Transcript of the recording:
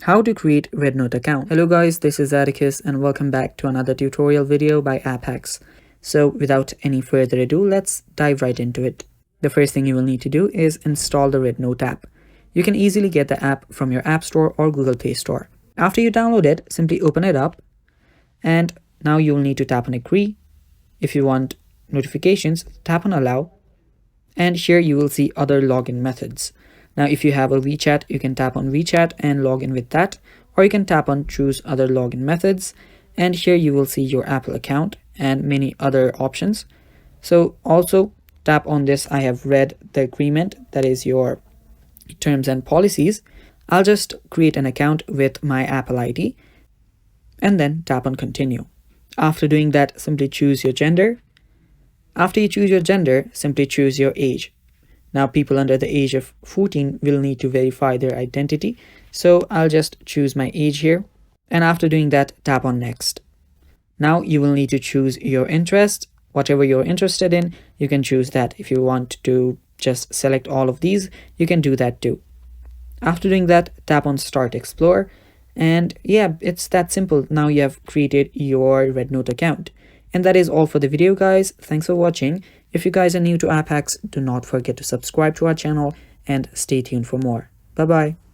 How to create REDnote account. Hello guys, this is Atticus and welcome back to another tutorial video by App Hacks. So without any further ado, let's dive right into it. The first thing you will need to do is install the REDnote app. You can easily get the app from your App Store or Google Play Store. After you download it, simply open it up and now you will need to tap on agree. If you want notifications, tap on allow. And here you will see other login methods. Now, if you have a WeChat, you can tap on WeChat and log in with that, or you can tap on choose other login methods. And here you will see your Apple account and many other options. So also tap on this. I have read the agreement, that is your terms and policies. I'll just create an account with my Apple ID and then tap on continue. After doing that, simply choose your gender. After you choose your gender, simply choose your age. Now, people under the age of 14 will need to verify their identity. So I'll just choose my age here. And after doing that, tap on next. Now you will need to choose your interest. Whatever you're interested in, you can choose that. If you want to just select all of these, you can do that too. After doing that, tap on Start Explore. And yeah, it's that simple. Now you have created your REDnote account. And that is all for the video, guys. Thanks for watching. If you guys are new to App Hacks, do not forget to subscribe to our channel and stay tuned for more. Bye-bye.